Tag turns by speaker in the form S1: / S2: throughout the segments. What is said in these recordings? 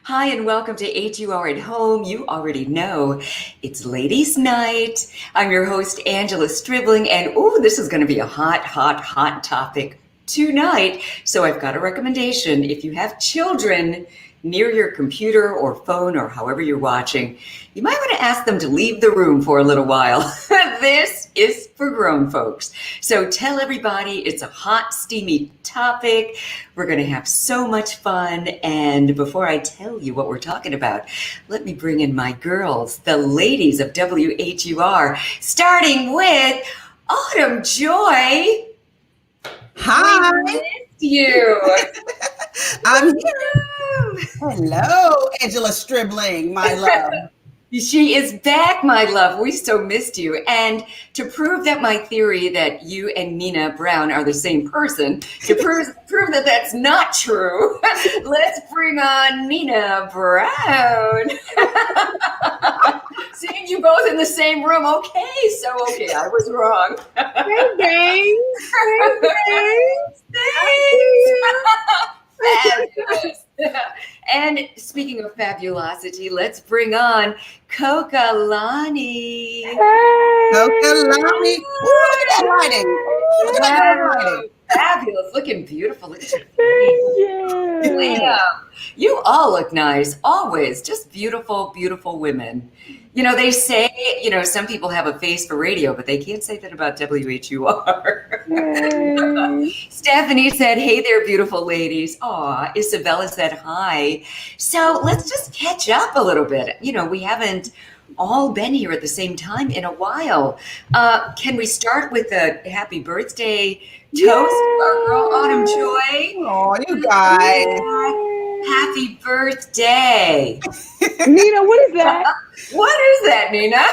S1: Hi, and welcome to HUR at Home. You already know it's Ladies' Night. I'm your host, Angela Stribling, and this is going to be a hot topic tonight. So I've got a recommendation. If you have children near your computer or phone or however you're watching, you might want to ask them to leave the room for a little while. This is for grown folks. So tell everybody it's a hot, steamy topic. We're going to have so much fun. And before I tell you what we're talking about, let me bring in my girls, the ladies of WHUR, starting with Autumn Joy.
S2: Hi.
S1: We missed you.
S2: I'm here. Hello, Angela Stribling, my love.
S1: She is back, my love. We so missed you. And to prove that my theory that you and Nina Brown are the same person, to prove that that's not true, let's bring on Nina Brown. Seeing you both in the same room. Okay, I was wrong.
S3: Hey, gang.
S1: Fabulous. And speaking of fabulosity, let's bring on Kokalani.
S3: Hey.
S2: Kokalani. Look at that lighting.
S1: Fabulous. Looking beautiful. Look at your
S3: Thank you.
S1: Wow. You all look nice. Always. Just beautiful, beautiful women. You know, they say, some people have a face for radio, but they can't say that about WHUR.
S3: Hey.
S1: Stephanie said, hey there, beautiful ladies. Aw, Isabella said hi. So let's just catch up a little bit. We haven't all been here at the same time in a while. Can we start with a happy birthday toast to our girl, Autumn Joy?
S2: Oh, you guys.
S1: Happy birthday.
S3: Nina, what is that?
S1: What is that, Nina?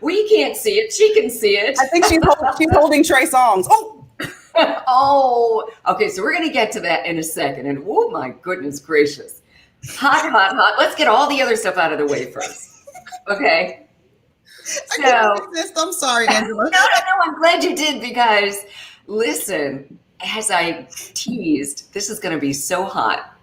S1: We can't see it. She can see it.
S2: I think she's holding Trey Songz.
S1: Oh, okay. So we're going to get to that in a second. And oh my goodness gracious. Hot. Let's get all the other stuff out of the way first. Okay.
S2: I'm sorry, Angela.
S1: No. I'm glad you did because listen, as I teased, this is going to be so hot,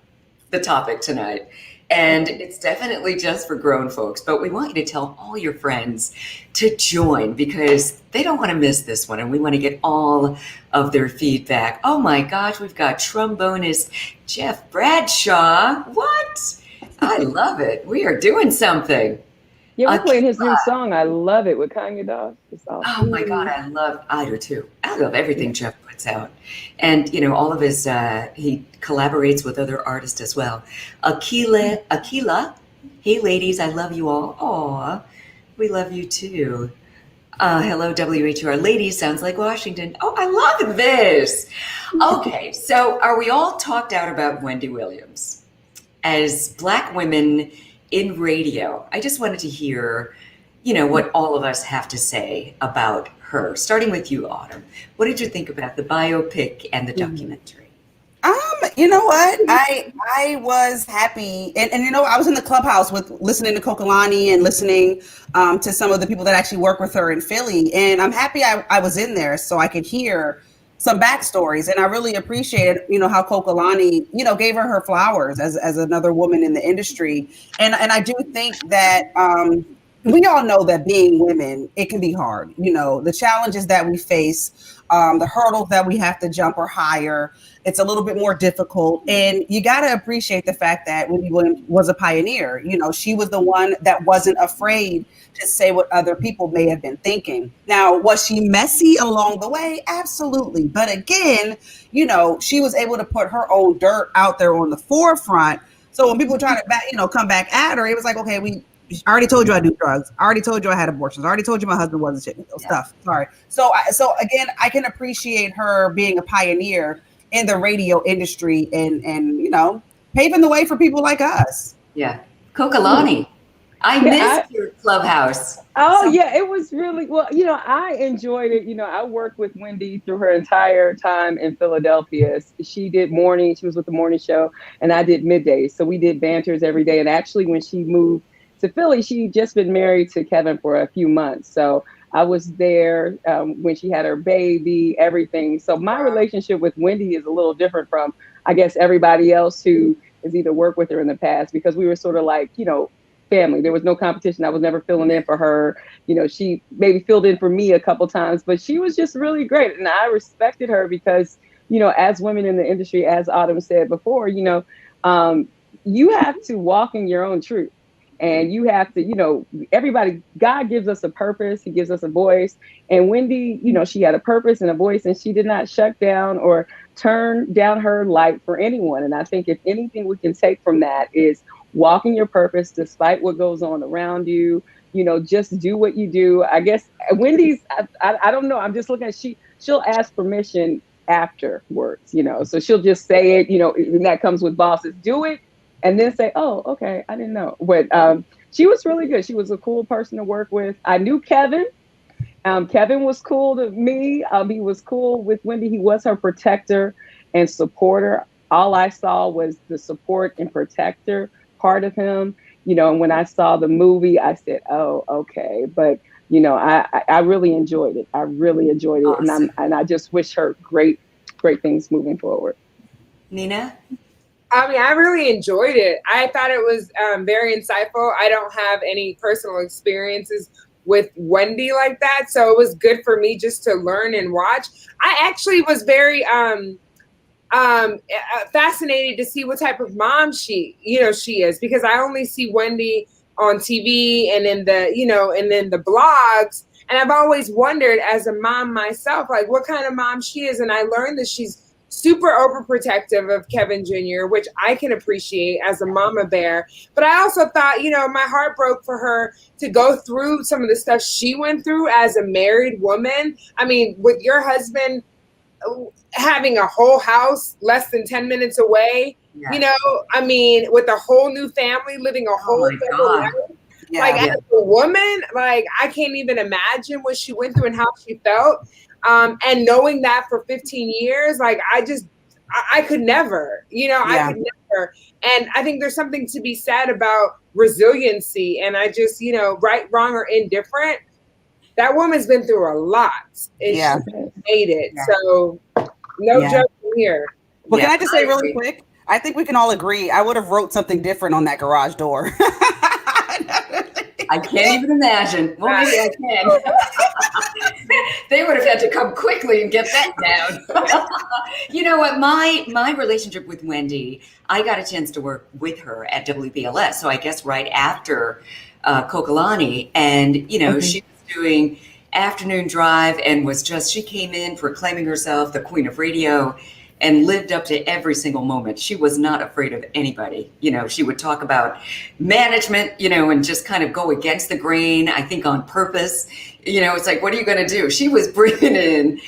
S1: the topic tonight. And it's definitely just for grown folks, but we want you to tell all your friends to join because they don't want to miss this one. And we want to get all of their feedback. Oh my gosh, we've got trombonist Jeff Bradshaw. What? I love it. We are doing something.
S3: Yeah, we're playing his new song. I love it with Kanye Dog.
S1: Oh my God, I do too. I love everything Jeff puts out. And, all of his, he collaborates with other artists as well. Akila, hey ladies, I love you all. Aw, we love you too. Hello, WHUR. Ladies, sounds like Washington. Oh, I love this. Okay, so are we all talked out about Wendy Williams? As Black women in radio, I just wanted to hear, what all of us have to say about her. Starting with you, Autumn. What did you think about the biopic and the documentary?
S2: You know what? I was happy, and I was in the clubhouse with listening to Kokalani and listening to some of the people that actually work with her in Philly, and I'm happy I was in there so I could hear some backstories, and I really appreciated, how Kokalani, gave her flowers as another woman in the industry, and I do think that we all know that being women, it can be hard. The challenges that we face, the hurdles that we have to jump are higher. It's a little bit more difficult, and you got to appreciate the fact that Wendy Williams was a pioneer. She was the one that wasn't afraid to say what other people may have been thinking. Now, was she messy along the way? Absolutely. But again, she was able to put her own dirt out there on the forefront. So when people try to come back at her, it was like, okay, I already told you I do drugs. I already told you I had abortions. I already told you my husband wasn't shit. Stuff. Sorry. So again, I can appreciate her being a pioneer in the radio industry and paving the way for people like us.
S1: Yeah. Kokalani. I missed your clubhouse.
S3: Oh, yeah, it was really, well, I enjoyed it. I worked with Wendy through her entire time in Philadelphia. She did morning, she was with the morning show, and I did middays. So we did banters every day. And actually, when she moved to Philly, she'd just been married to Kevin for a few months. So I was there when she had her baby, everything. So my relationship with Wendy is a little different from, I guess, everybody else who has either worked with her in the past, because we were sort of like, family. There was no competition. I was never filling in for her. She maybe filled in for me a couple times, but she was just really great. And I respected her because, as women in the industry, as Autumn said before, you have to walk in your own truth. And you have to, everybody, God gives us a purpose. He gives us a voice. And Wendy, she had a purpose and a voice, and she did not shut down or turn down her light for anyone. And I think if anything we can take from that is walking your purpose despite what goes on around you. Just do what you do. I guess Wendy's, I don't know. I'm just looking at, she'll ask permission afterwards, so she'll just say it, and that comes with bosses. Do it. And then say, oh, okay, I didn't know. But she was really good. She was a cool person to work with. I knew Kevin. Kevin was cool to me. He was cool with Wendy. He was her protector and supporter. All I saw was the support and protector part of him. And when I saw the movie, I said, oh, okay. But, I really enjoyed it. I really enjoyed it.
S1: Awesome.
S3: And I just wish her great things moving forward.
S1: Nina?
S4: I mean, I really enjoyed it. I thought it was very insightful. I don't have any personal experiences with Wendy like that, so it was good for me just to learn and watch. I actually was very fascinated to see what type of mom she is, because I only see Wendy on TV and in the, and then the blogs. And I've always wondered as a mom myself, like what kind of mom she is. And I learned that she's super overprotective of Kevin Jr., which I can appreciate as a mama bear. But I also thought, my heart broke for her to go through some of the stuff she went through as a married woman. I mean, with your husband having a whole house less than 10 minutes away, I mean, with a whole new family, living a whole separate life.
S2: Yeah,
S4: as a woman, I can't even imagine what she went through and how she felt. And knowing that for 15 years, I could never, I could never. And I think there's something to be said about resiliency. And I just, right, wrong, or indifferent, that woman's been through a lot. And she made it. Yeah. So no joke here.
S2: Well, can I just say really quick? I think we can all agree. I would have wrote something different on that garage door.
S1: I can't even imagine. Well, maybe I can. They would have had to come quickly and get that down. You know what? My relationship with Wendy, I got a chance to work with her at WBLS. So I guess right after Kokalani. And, she was doing afternoon drive and she came in proclaiming herself the queen of radio and lived up to every single moment. She was not afraid of anybody. She would talk about management, and just kind of go against the grain, I think on purpose. It's like, what are you going to do? She was bringing in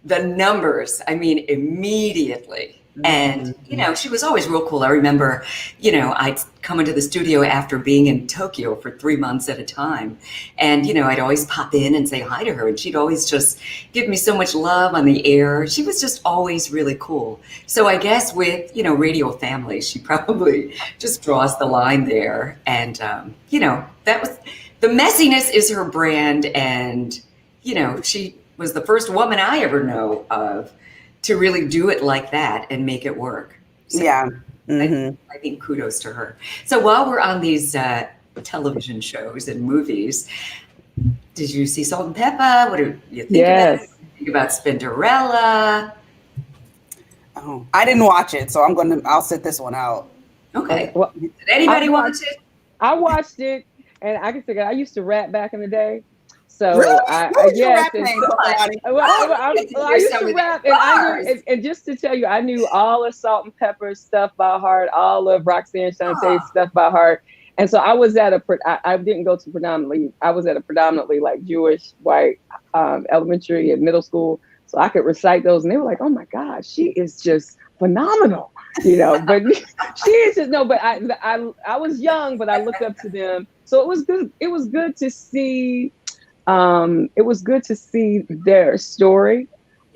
S1: the numbers, immediately. And, she was always real cool. I remember, I'd come into the studio after being in Tokyo for 3 months at a time. And, I'd always pop in and say hi to her. And she'd always just give me so much love on the air. She was just always really cool. So I guess with, Radio Family, she probably just draws the line there. And, that was, the messiness is her brand. And, she was the first woman I ever know of to really do it like that and make it work. So
S2: yeah. Mm-hmm.
S1: I think kudos to her. So while we're on these television shows and movies, did you see Salt and Pepper? What do you think about it? Think about Spinderella?
S2: Oh, I didn't watch it, so I'll sit this one out.
S1: Okay. Well, did anybody watch it?
S3: I watched it, and I can say I used to rap back in the day. So
S2: really?
S3: I used to rap, and just to tell you, I knew all of Salt and Pepper stuff by heart, all of Roxanne Shantae's stuff by heart. And so I was at I didn't go to predominantly, I was at a predominantly like Jewish, white elementary and middle school. So I could recite those, and they were like, oh my God, she is just phenomenal, but she is just, no, but I was young, but I looked up to them. So it was good. It was good to see. It was good to see their story.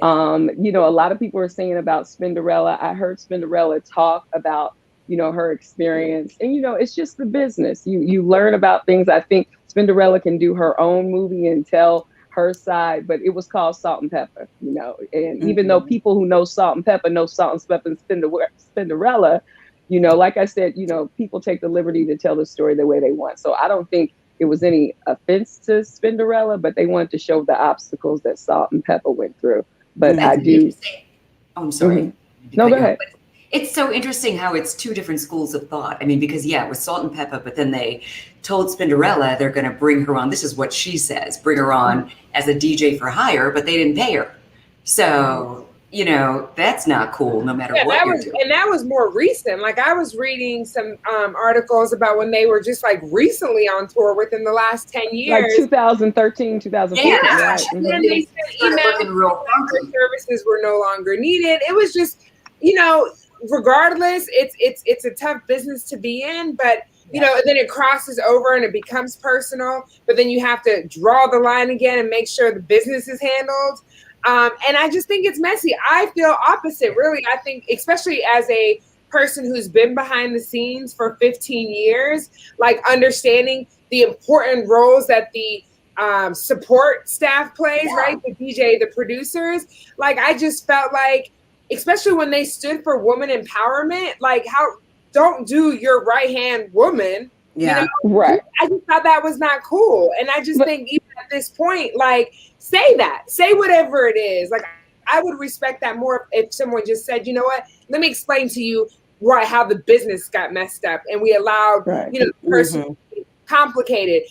S3: A lot of people are saying about Spinderella. I heard Spinderella talk about, her experience, and, it's just the business. You learn about things. I think Spinderella can do her own movie and tell her side, but it was called Salt and Pepper, you know. And even though people who know Salt and Pepper know Salt and Pepper and Spinderella, you know, like I said, you know, people take the liberty to tell the story the way they want. So I don't think it was any offense to Spinderella, but they wanted to show the obstacles that Salt and Pepper went through. But I do.
S1: Oh, I'm sorry.
S3: No, go ahead.
S1: It's so interesting how it's two different schools of thought. I mean, because it was Salt and Pepper, but then they told Spinderella they're going to bring her on. This is what she says, bring her on as a DJ for hire, but they didn't pay her. So, you know, that's not cool no matter what you're doing.
S4: And that was more recent. Like I was reading some articles about when they were just like recently on tour within the last 10 years.
S3: Like 2013, 2014.
S1: Yeah.
S3: Right?
S4: And then they said email services were no longer needed. It was just, you know, regardless, it's a tough business to be in, but you know, then it crosses over and it becomes personal, but then you have to draw the line again and make sure the business is handled. And I just think it's messy. I feel opposite, really. I think, especially as a person who's been behind the scenes for 15 years, like understanding the important roles that the support staff plays, right? The DJ, the producers. Like, I just felt like, especially when they stood for woman empowerment, like don't do your right hand woman.
S2: Yeah.
S4: You know?
S3: Right.
S4: I just thought that was not cool. And I just think even at this point, like, say whatever it is. Like, I would respect that more if someone just said, you know what, let me explain to you how the business got messed up and we allowed, you know, the person to be complicated.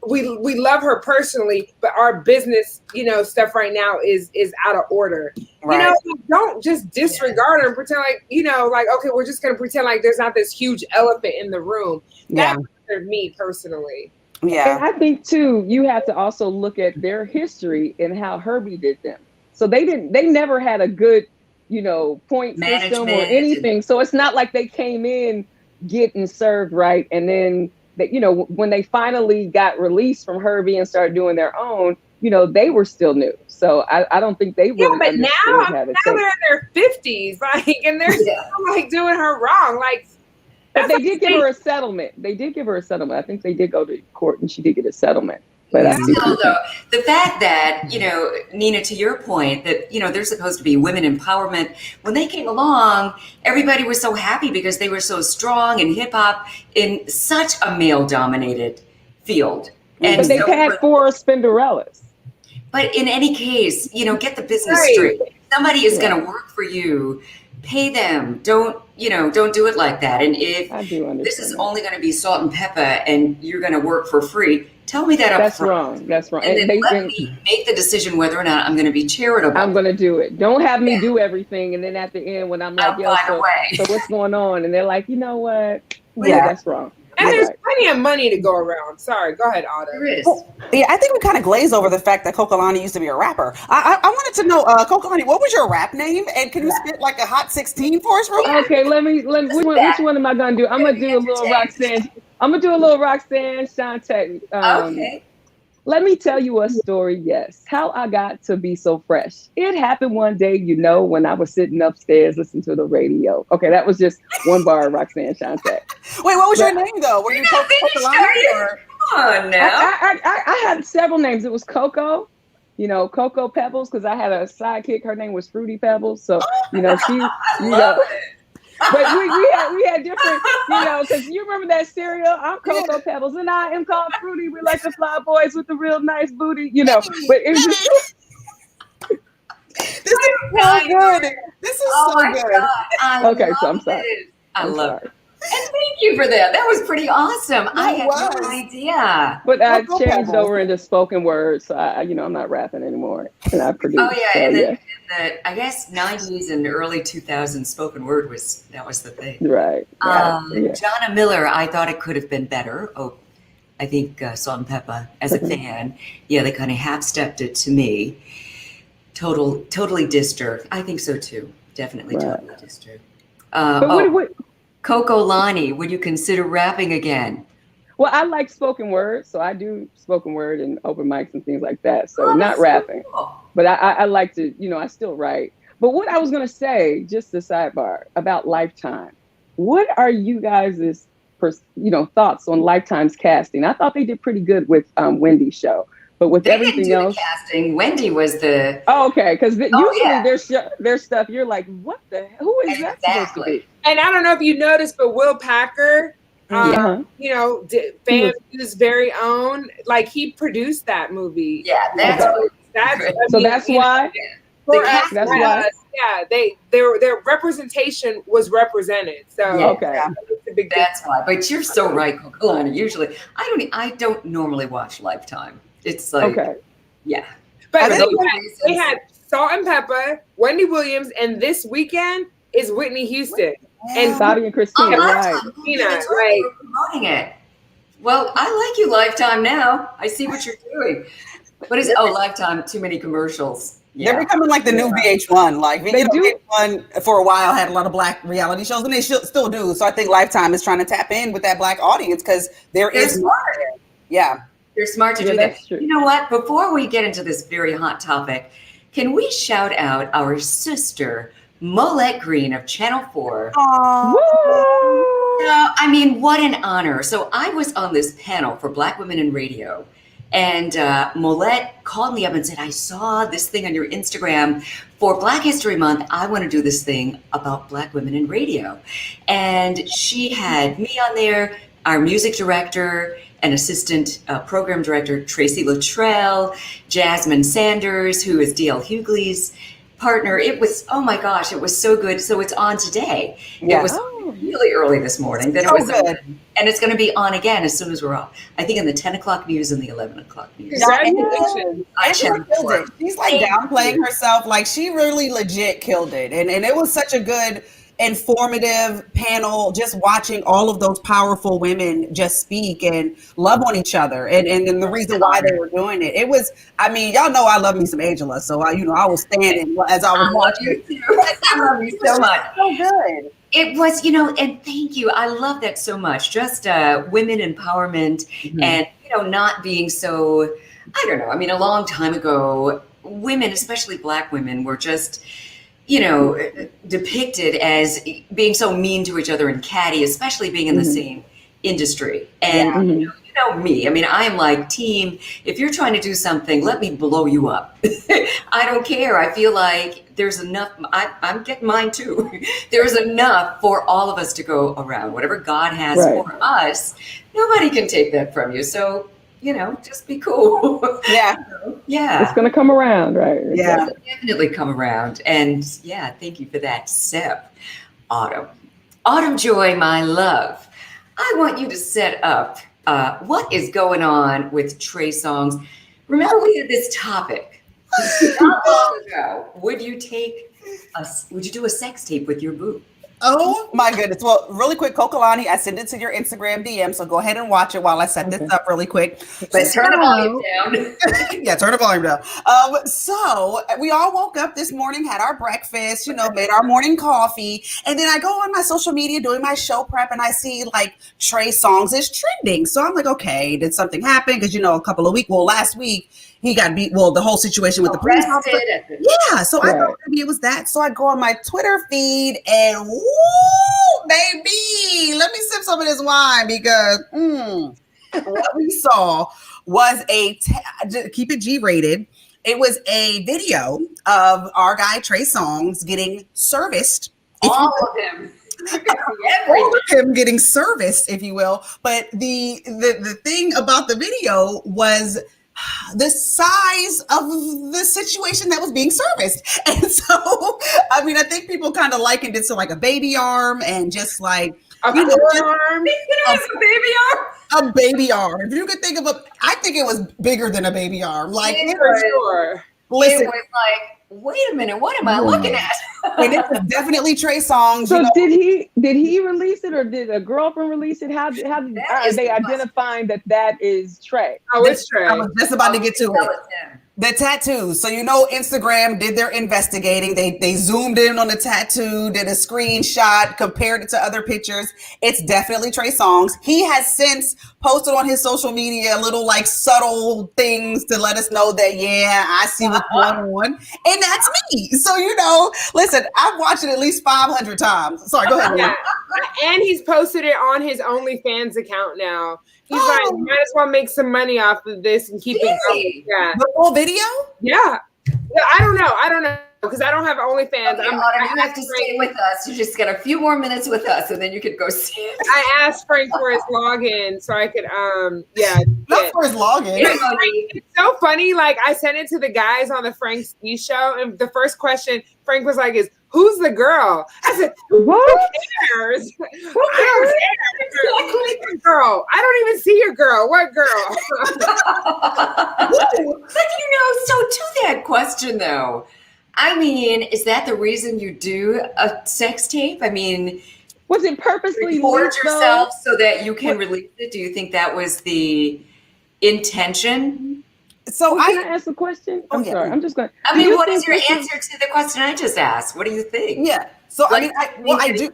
S4: We love her personally, but our business, you know, stuff right now is out of order. Right. You know, don't just disregard her and pretend like, you know, like, okay, we're just going to pretend like there's not this huge elephant in the room. That bothered me personally.
S2: Yeah.
S3: And I think too, you have to also look at their history and how Herbie did them. So they never had a good, you know, point system or anything. So it's not like they came in getting served right and then that, you know, when they finally got released from Herbie and started doing their own, you know, they were still new. So I don't think they really
S4: but now they're in their 50s, like, and they're still like doing her wrong. Like,
S3: but they did give her a settlement. I think they did go to court and she did get a settlement. But
S1: still, though, the fact that, you know, Nina, to your point, that, you know, they're supposed to be women empowerment. When they came along, everybody was so happy because they were so strong in hip hop in such a male dominated field. And
S3: but they had 4 Spinderellas.
S1: But in any case, you know, get the business straight. Somebody is going to work for you. Pay them. Don't do it like that. And if this is only going to be Salt and Pepper and you're going to work for free, tell me that up front.
S3: That's wrong.
S1: And then let me make the decision whether or not I'm going to be charitable.
S3: I'm going to do it. Don't have me do everything. And then at the end, when I'm like, so what's going on? And they're like, you know what? That's wrong.
S4: And there's plenty of money to go around. Sorry, go ahead, Otto.
S1: There is.
S2: Yeah, I think we kind of glaze over the fact that Kokolani used to be a rapper. I wanted to know, Kokolani, what was your rap name? And can you spit like a hot 16 for us real quick?
S3: Okay, let me which one am I gonna do? I'm gonna do a little Roxanne. I'm gonna do a little Roxanne Shante.
S1: Okay.
S3: Let me tell you a story, how I got to be so fresh. It happened one day, you know, when I was sitting upstairs listening to the radio. Okay, that was just one bar of Roxanne Shante.
S2: Wait, what was your name, though? Were you Kokolani? Or?
S1: Come on now.
S3: I had several names. It was Coco, you know, Coco Pebbles, because I had a sidekick. Her name was Fruity Pebbles. So, you know, she, you know. But we had different, you know, because you remember that cereal? I'm Cocoa Pebbles and I am called Fruity. We like the fly boys with the real nice booty, you know. But it was just...
S2: This is so good. This is so good.
S3: Okay, so I'm sorry.
S1: I love it. And thank you for that. That was pretty awesome. I had no idea.
S3: But I changed over into spoken word, so I'm not rapping anymore. And I produced.
S1: Oh yeah, and then in the I guess 90s and early 2000s, spoken word was the thing.
S3: Right.
S1: Jonna Miller, I thought it could have been better. Oh, I think Salt and Pepper as a fan, they kind of half-stepped it to me. Totally dissed her. I think so too. Definitely totally dissed her.
S3: What
S1: Kokolani, would you consider rapping again?
S3: Well, I like spoken word, so I do spoken word and open mics and things like that. So not rapping, but I like to, I still write. But what I was going to say, just a sidebar about Lifetime. What are you guys' thoughts on Lifetime's casting? I thought they did pretty good with Wendy's show. But with
S1: They didn't
S3: everything
S1: do
S3: else,
S1: the casting. Wendy was the
S3: okay, because usually
S1: yeah.
S3: there's stuff you're like, what the who is that supposed to be?
S4: And I don't know if you noticed, but Will Packer, you know, FAMU's very own, like he produced that movie.
S1: Yeah, that's
S3: that's why.
S4: For us,
S3: that's why.
S4: Yeah, their representation was represented. So
S3: okay,
S1: that's why. But you're so right, Kokolani. Usually, I don't normally watch Lifetime. It's like yeah.
S4: But they had Salt and Pepper, Wendy Williams, and this weekend is Whitney Houston and
S3: Saudi and Christina. Right?
S1: Christina, right? Promoting it. Well, I like you, Lifetime. Now I see what you're doing. What is Lifetime? Too many commercials.
S2: Yeah. They're becoming like the new VH1. Like VH1 for a while had a lot of black reality shows, and they still do. So I think Lifetime is trying to tap in with that black audience because they're smart. Yeah,
S1: they're smart to do that. True. You know what? Before we get into this very hot topic, can we shout out our sister Molette Green of Channel 4? I mean, what an honor. So I was on this panel for Black Women in Radio. And Molette called me up and said, I saw this thing on your Instagram for Black History Month. I want to do this thing about Black women in radio. And she had me on there, our music director and assistant program director, Tracy Luttrell, Jasmine Sanders, who is D.L. Hughley's partner. It was, oh my gosh, it was so good. So it's on today.
S2: Yeah.
S1: It was really early this morning. Then it was good. And it's going to be on again as soon as we're off. I think in the 10 o'clock news and the 11 o'clock news.
S4: Congratulations.
S2: She's like downplaying herself. Like she really legit killed it. And it was such a good, informative panel, just watching all of those powerful women just speak and love on each other. And the reason why they were doing it. It was, I mean, y'all know I love me some Angela. So I was standing as I was watching.
S1: I love you so much.
S2: So good.
S1: It was, and thank you. I love that so much. Just women empowerment and, not being so, I don't know. I mean, a long time ago, women, especially Black women, were just, depicted as being so mean to each other and catty, especially being in the same industry. And, you know me. I mean, I am like team, if you're trying to do something, let me blow you up. I don't care. I feel like there's enough. I'm getting mine too. There's enough for all of us to go around. Whatever God has for us, nobody can take that from you. So, just be cool.
S2: Yeah.
S1: Yeah.
S3: It's going to come around, right?
S2: Yeah.
S1: It'll definitely come around. And yeah, thank you for that, Sep. Autumn Joy, my love. I want you to set up what is going on with Trey Songz. Remember we had this topic not long ago. Would you do a sex tape with your boo?
S2: Oh my goodness. Well, really quick, Kokolani, I sent it to your Instagram DM, so go ahead and watch it while I set this up really quick.
S1: But turn the volume down.
S2: Yeah, turn the volume down. So we all woke up this morning, had our breakfast, made our morning coffee, and then I go on my social media doing my show prep, and I see like Trey Songz is trending. So I'm like, okay, did something happen? Because last week he got beat. Well, the whole situation with the police officer. Yeah, so I thought maybe it was that. So I go on my Twitter feed and woo, baby, let me sip some of this wine because what we saw was keep it G-rated. It was a video of our guy Trey Songz getting serviced.
S1: All of him.
S2: All of him getting serviced, if you will. But the thing about the video was the size of the situation that was being serviced. And so, I mean, I think people kind of likened it to like a baby arm and just like,
S1: a baby arm. A
S2: baby arm. If you could think of I think it was bigger than a baby arm. Like,
S1: for sure. Listen, it was like, wait a minute, what am I looking at?
S2: And it was definitely Trey Songz.
S3: So did he release it or did a girlfriend release it? How are they identifying that is Trey?
S4: Oh, it's Trey.
S2: I was just about to get to it. The tattoos. So Instagram did their investigating. They zoomed in on the tattoo, did a screenshot, compared it to other pictures. It's definitely Trey Songz. He has since posted on his social media little like subtle things to let us know that I see what's going on, and that's me. So listen, I've watched it at least 500 times. Sorry, go ahead.
S4: And he's posted it on his OnlyFans account now. He's like, might as well make some money off of this and keep it going. Yeah.
S2: The whole video?
S4: Yeah. I don't know. Because I don't have OnlyFans.
S1: Okay, Autumn, you have to stay with us. You just got a few more minutes with us, and then you could go see it.
S4: I asked Frank for his login so I could,
S2: Not for his login.
S4: It's so funny. Like, I sent it to the guys on the Frank Ski show, and the first question Frank was like, is, who's the girl? I said, who cares? I don't care. Girl. I don't even see your girl. What girl?
S1: But so to that question, though, I mean, is that the reason you do a sex tape? I mean,
S3: was it purposely
S1: record yourself so that you can release it? Do you think that was the intention?
S2: So
S3: can I ask a question? I'm sorry. I'm just going.
S1: I mean, what is your answer to the question I just asked? What do you think?
S2: Yeah. So
S1: like,
S2: I do.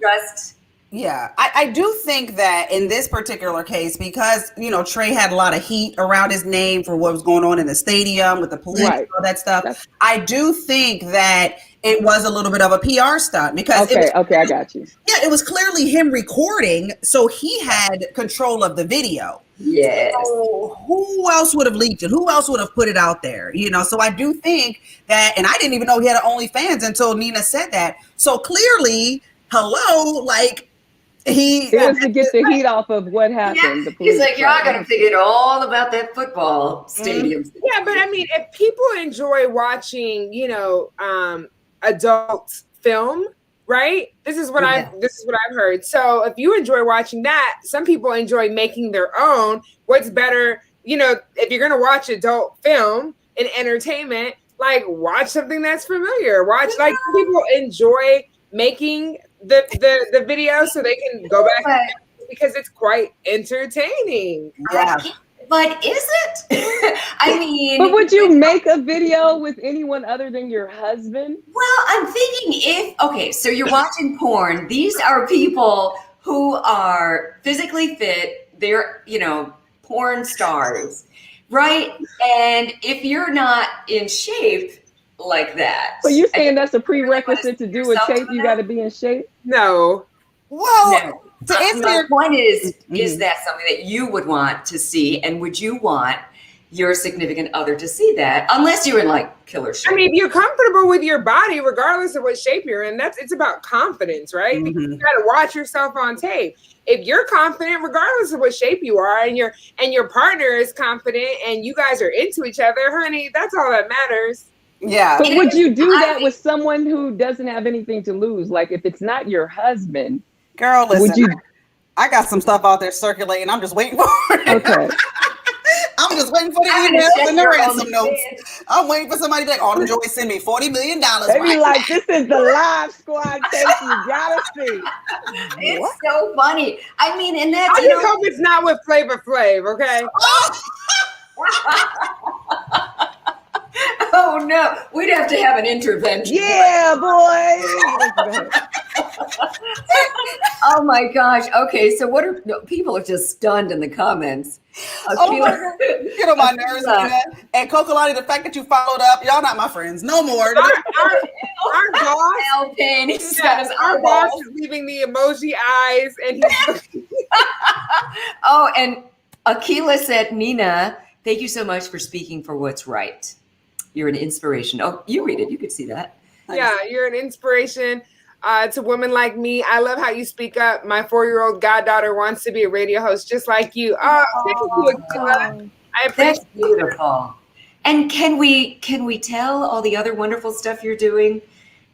S2: Yeah, I do think that in this particular case, because, Trey had a lot of heat around his name for what was going on in the stadium with the police and all that stuff. I do think that it was a little bit of a PR stunt because
S3: I got you.
S2: Yeah, it was clearly him recording, so he had control of the video.
S1: Yes.
S2: So who else would have leaked it? Who else would have put it out there? So I do think that, and I didn't even know he had an OnlyFans until Nina said that. So clearly, he
S3: wants to get the heat off of what happened.
S1: Yeah. He's like, y'all got to figure all about that football stadium.
S4: Yeah, but I mean, if people enjoy watching, adult film, right? This is what I've heard. So if you enjoy watching that, some people enjoy making their own. What's better, if you're gonna watch adult film and entertainment, like watch something that's familiar. Watch like people enjoy making the video so they can go back because it's quite entertaining.
S2: Yeah.
S1: But is it? I mean,
S3: but would you make a video with anyone other than your husband?
S1: Well, I'm thinking so you're watching porn. These are people who are physically fit. They're, porn stars, right? And if you're not in shape like that.
S3: But you're saying that's a prerequisite to do a tape? You got to be in shape?
S4: No.
S2: Well,
S1: no. To answer your point is that something that you would want to see, and would you want your significant other to see that, unless you're in like killer shape?
S4: I mean, if you're comfortable with your body, regardless of what shape you're in, it's about confidence, right?
S2: Mm-hmm.
S4: Because you got to watch yourself on tape. If you're confident, regardless of what shape you are, and your partner is confident, and you guys are into each other, honey, that's all that matters.
S2: Yeah.
S3: But would you do that with someone who doesn't have anything to lose? Like if it's not your husband.
S2: Girl, listen, I got some stuff out there circulating. I'm just waiting for it.
S3: Okay.
S2: I'm just waiting for the emails and the ransom notes. I'm waiting for somebody to be like, Autumn Joy, send me $40 million.
S3: They be like, this is the live squad tape you gotta see.
S1: It's so funny. I mean, and that's,
S4: I just hope it's not with Flavor Flav, okay?
S1: Oh no, we'd have to have an intervention.
S3: Yeah, boy.
S1: Oh my gosh. Okay, so people are just stunned in the comments.
S2: Oh my God. Get on my nerves, Nina. And Kokolani, the fact that you followed up, y'all not my friends. No more.
S4: Our boss,
S1: Alpin, he's got his
S4: our boss is leaving the emoji eyes, and he's
S1: Oh, and Akila said, Nina, thank you so much for speaking for what's right. You're an inspiration. Oh, you read it. You could see that.
S4: Yeah, you're an inspiration to women like me. I love how you speak up. My 4-year-old goddaughter wants to be a radio host just like you. Oh, thank you, Akila. I appreciate
S1: That's beautiful. And can we tell all the other wonderful stuff you're doing?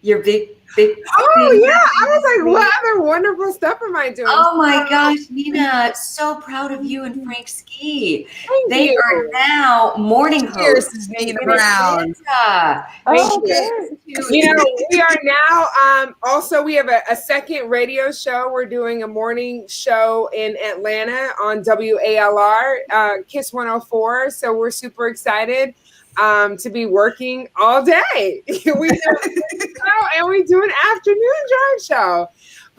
S1: Your big.
S4: Oh yeah, I was like, what other wonderful stuff am I doing?
S1: Oh my gosh, Nina, so proud of you and Frank Ski. They are now morning hosts.
S2: Nina Brown.
S4: We are now also we have a second radio show. We're doing a morning show in Atlanta on WHUR, Kiss 104. So we're super excited to be working all day. We do an afternoon drive show.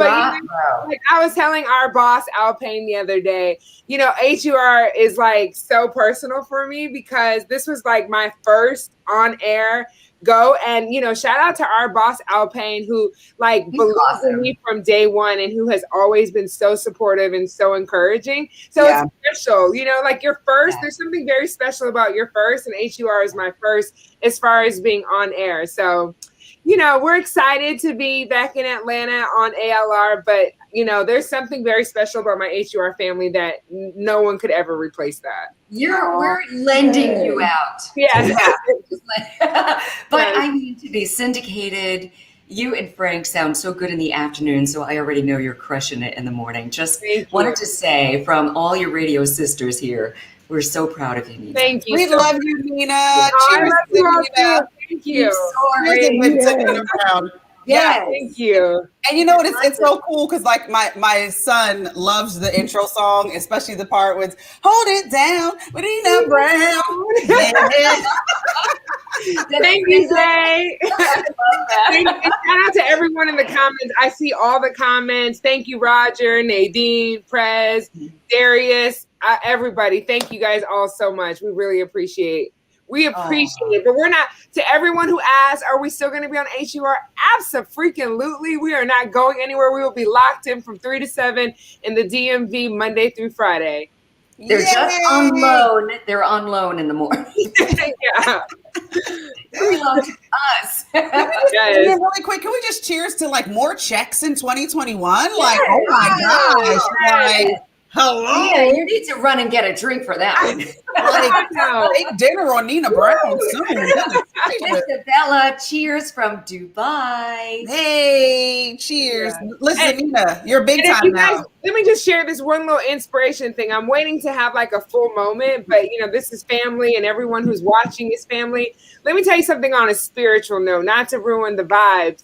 S4: But like I was telling our boss Al Payne the other day, HUR is like so personal for me because this was like my first on air go. And, shout out to our boss Al Payne, who like believed in me from day one and who has always been so supportive and so encouraging. So it's special, like your first, there's something very special about your first, and HUR is my first as far as being on air. So, we're excited to be back in Atlanta on ALR, but there's something very special about my HUR family that no one could ever replace that.
S1: We're lending you out.
S4: Yeah.
S1: But I mean, to be syndicated, you and Frank sound so good in the afternoon, so I already know you're crushing it in the morning. Just wanted to say from all your radio sisters here, we're so proud of you, Nina.
S4: Thank you.
S2: We love you, Nina.
S4: Cheers to Nina. Thank you.
S2: Yeah,
S4: thank you.
S2: And you know what? It's so cool because like my son loves the intro song, especially the part with "Hold It Down" with Nina Brown.
S4: Thank you, Zay. Shout out to everyone in the comments. I see all the comments. Thank you, Roger, Nadine, Prez, Darius, everybody. Thank you guys all so much. We really appreciate. We appreciate it, but we're not. To everyone who asked, are we still going to be on HUR? Abso-freaking-lutely. We are not going anywhere. We will be locked in from 3 to 7 in the DMV Monday through Friday.
S1: They're just on loan. They're on loan in the morning.
S4: Yeah.
S1: They belong to us.
S2: Really quick, can we just cheers to like more checks in 2021? Like, oh my gosh. Like, hello.
S1: Yeah, you need to run and get a drink for that.
S2: Take dinner on Nina Brown soon.
S1: Mr. Bella, cheers from Dubai.
S2: Hey, cheers. Yeah. Listen, Nina, you're big time now.
S4: Let me just share this one little inspiration thing. I'm waiting to have like a full moment, but this is family and everyone who's watching is family. Let me tell you something on a spiritual note, not to ruin the vibes.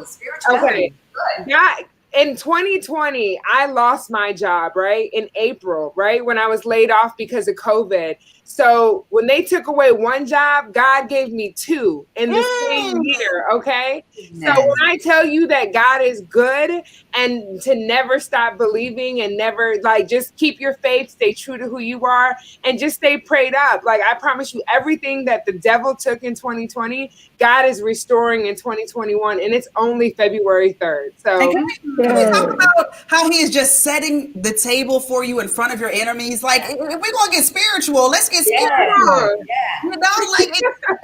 S1: Spiritual.
S4: Okay. Good. Yeah. In 2020, I lost my job, right? In April, right? When I was laid off because of COVID. So when they took away one job, God gave me two in the same year, okay? So when I tell you that God is good and to never stop believing and never, just keep your faith, stay true to who you are, and just stay prayed up. I promise you, everything that the devil took in 2020, God is restoring in 2021, and it's only February 3rd. So
S2: can we talk about how he is just setting the table for you in front of your enemies? Like, if we're going to get spiritual, let's get spiritual.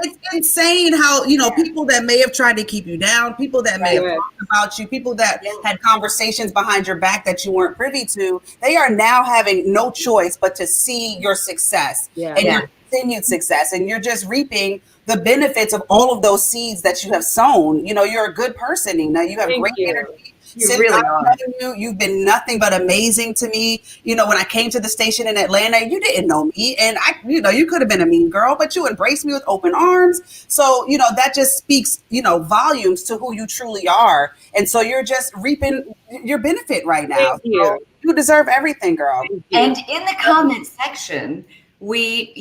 S2: It's insane how, people that may have tried to keep you down, people that may have talked about you, people that had conversations behind your back that you weren't privy to, they are now having no choice but to see your success and your continued success. And you're just reaping the benefits of all of those seeds that you have sown. You're a good person, Nina. You have great energy.
S1: You really are.
S2: You've been nothing but amazing to me. When I came to the station in Atlanta, you didn't know me, and you could have been a mean girl, but you embraced me with open arms. So, that just speaks, volumes to who you truly are. And so you're just reaping your benefit right now.
S4: Thank you.
S2: So you deserve everything, girl.
S1: And in the comment section, we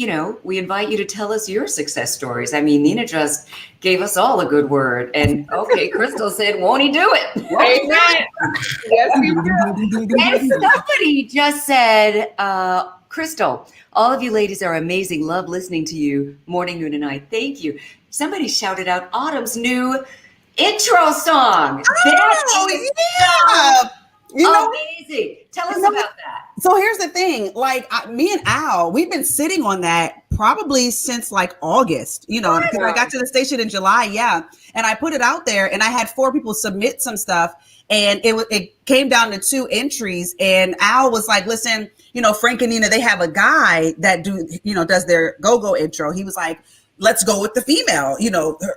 S1: invite you to tell us your success stories. I mean, Nina just gave us all a good word. And okay, Crystal said, won't he do it?
S4: Yes, he will.
S1: And somebody just said, Crystal, all of you ladies are amazing. Love listening to you morning, noon, and night. Thank you. Somebody shouted out Autumn's new intro song. Amazing. Tell us about that.
S2: So here's the thing, me and Al, we've been sitting on that probably since August, because I got to the station in July. Yeah. And I put it out there and I had 4 people submit some stuff and it came down to 2 entries. And Al was like, listen, Frank and Nina, they have a guy that does their go-go intro. He was like, let's go with the female,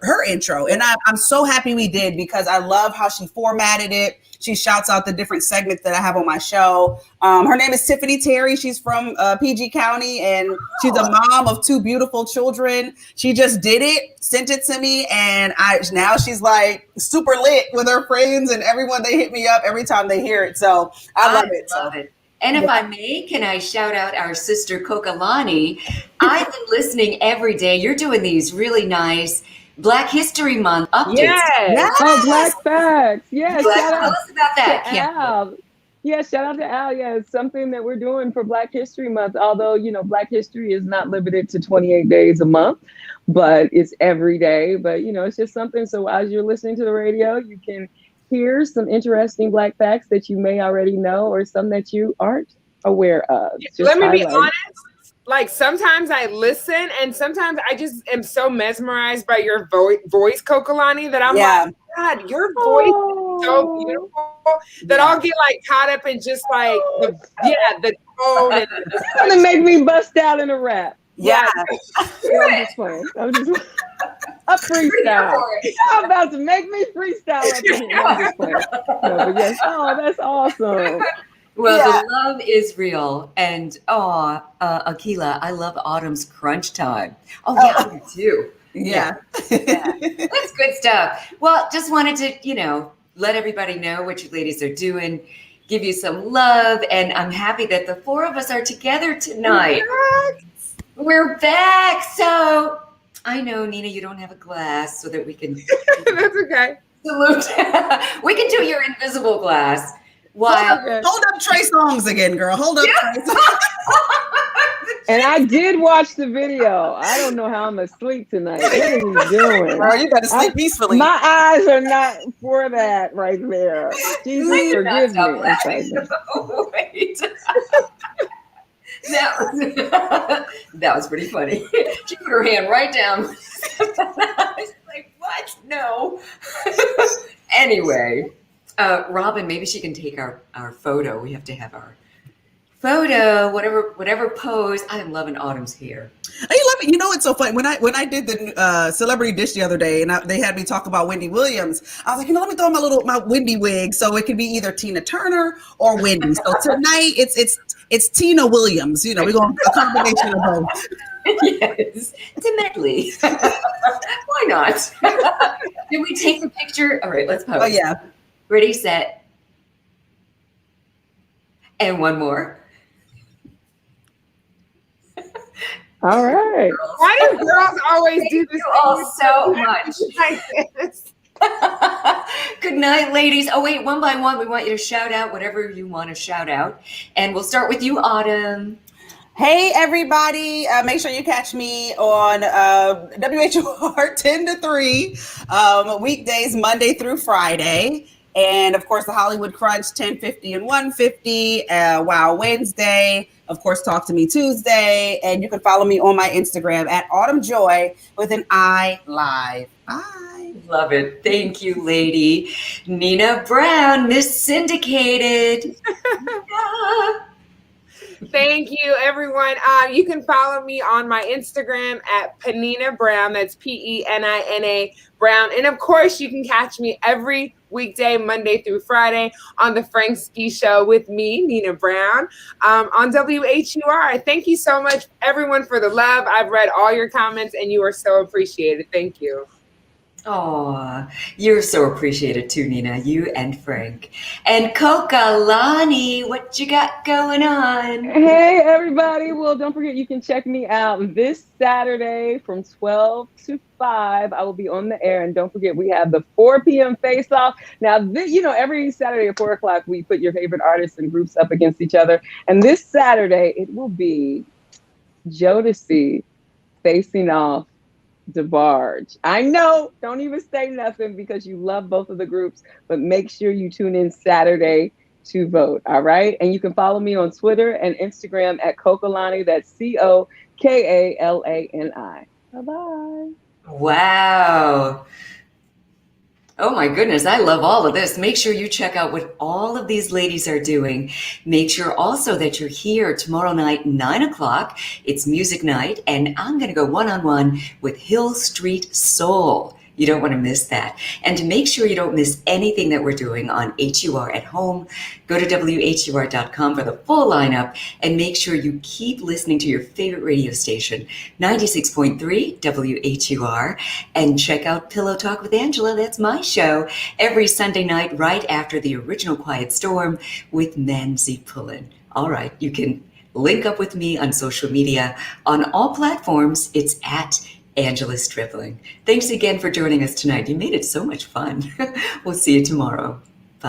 S2: her intro. And I'm so happy we did because I love how she formatted it. She shouts out the different segments that I have on my show. Her name is Tiffany Terry. She's from PG County, and she's a mom of 2 beautiful children. She just did it, sent it to me, and now she's super lit with her friends and everyone. They hit me up every time they hear it. So I love it.
S1: And if I may, can I shout out our sister Kokalani? I've been listening every day. You're doing these really nice Black History Month updates.
S4: Yes.
S3: Oh, Black Facts. Yeah,
S1: Tell
S3: shout out
S1: us about that,
S3: to
S1: Kim.
S3: Al. Yeah, shout out to Al. Yeah, it's something that we're doing for Black History Month. Although, Black History is not limited to 28 days a month, but it's every day. But, it's just something. So as you're listening to the radio, you can hear some interesting Black facts that you may already know or some that you aren't aware of. Just
S4: Let me be
S3: highlight.
S4: honest. Like sometimes I listen and sometimes I just am so mesmerized by your voice, Kokolani, that I'm like, God, your voice is so beautiful that I'll get like caught up in just like the tone. And
S3: It's gonna make me bust out in a rap.
S2: Yeah.
S3: I'm just playing. A freestyle. Y'all about to make me freestyle up in here. I'm just playing. No, but yes. Oh, that's awesome.
S1: Well, the love is real. And Akila, I love Autumn's Crunch Time. Oh, yeah, I do too.
S2: Yeah.
S1: That's good stuff. Well, just wanted to, let everybody know what you ladies are doing, give you some love. And I'm happy that the four of us are together tonight. We're back. So I know, Nina, you don't have a glass so that we can.
S4: That's okay.
S1: Salute. We can do your invisible glass.
S2: Hold up Trey Songz again, girl. Hold up Trey Songz.
S3: And I did watch the video. I don't know how I'm asleep tonight. What are you doing?
S2: Girl, you better sleep peacefully.
S3: My eyes are not for that right there. Jesus, forgive me.
S1: Wait. That was pretty funny. She put her hand right down. I was like, what? No. Anyway. Robin, maybe she can take our photo. We have to have our photo, whatever pose. I am loving Autumn's hair.
S2: You know it's so funny when I did the celebrity dish the other day and they had me talk about Wendy Williams. I was like, let me throw my Wendy wig so it can be either Tina Turner or Wendy. So tonight it's Tina Williams. We're going a combination of both.
S1: Yes, it's a medley. Why not? Did we take the picture? All right, let's pose.
S2: Oh yeah.
S1: Ready, set, and one more.
S3: All right.
S4: Why do girls always do this?
S1: All so much. Good night, ladies. Oh, wait, one by one, we want you to shout out whatever you want to shout out. And we'll start with you, Autumn.
S2: Hey, everybody. Make sure you catch me on WHUR 10 to 3, weekdays, Monday through Friday. And, of course, the Hollywood Crunch, 10:50 and 1:50. Wow Wednesday. Of course, Talk to Me Tuesday. And you can follow me on my Instagram at Autumn Joy with an I live. Bye.
S1: Love it. Thank you, lady. Nina Brown, Miss Syndicated.
S4: Thank you, everyone. You can follow me on my Instagram at Penina Brown. That's Penina Brown. And of course, you can catch me every weekday, Monday through Friday, on the Frank Ski Show with me, Nina Brown, on WHUR. Thank you so much, everyone, for the love. I've read all your comments, and you are so appreciated. Thank you.
S1: Oh, you're so appreciated too, Nina, you and Frank. And Kokolani, what you got going on?
S3: Hey, everybody. Well, don't forget, you can check me out this Saturday from 12 to 5. I will be on the air. And don't forget, we have the 4 p.m. face-off. Now, every Saturday at 4 o'clock, we put your favorite artists and groups up against each other. And this Saturday, it will be Jodeci facing off DeBarge. I know, don't even say nothing because you love both of the groups, but make sure you tune in Saturday to vote, all right? And you can follow me on Twitter and Instagram at Kokolani. That's Kokalani. Bye-bye.
S1: Wow. Oh my goodness, I love all of this. Make sure you check out what all of these ladies are doing. Make sure also that you're here tomorrow night, 9 o'clock. It's music night, and I'm going to go one-on-one with Hill Street Soul. You don't want to miss that. And to make sure you don't miss anything that we're doing on HUR at home, go to WHUR.com for the full lineup and make sure you keep listening to your favorite radio station, 96.3 WHUR, and check out Pillow Talk with Angela. That's my show every Sunday night right after the original Quiet Storm with Manzi Pullen. All right, you can link up with me on social media. On all platforms, it's at Angela Stribling. Thanks again for joining us tonight. You made it so much fun. We'll see you tomorrow.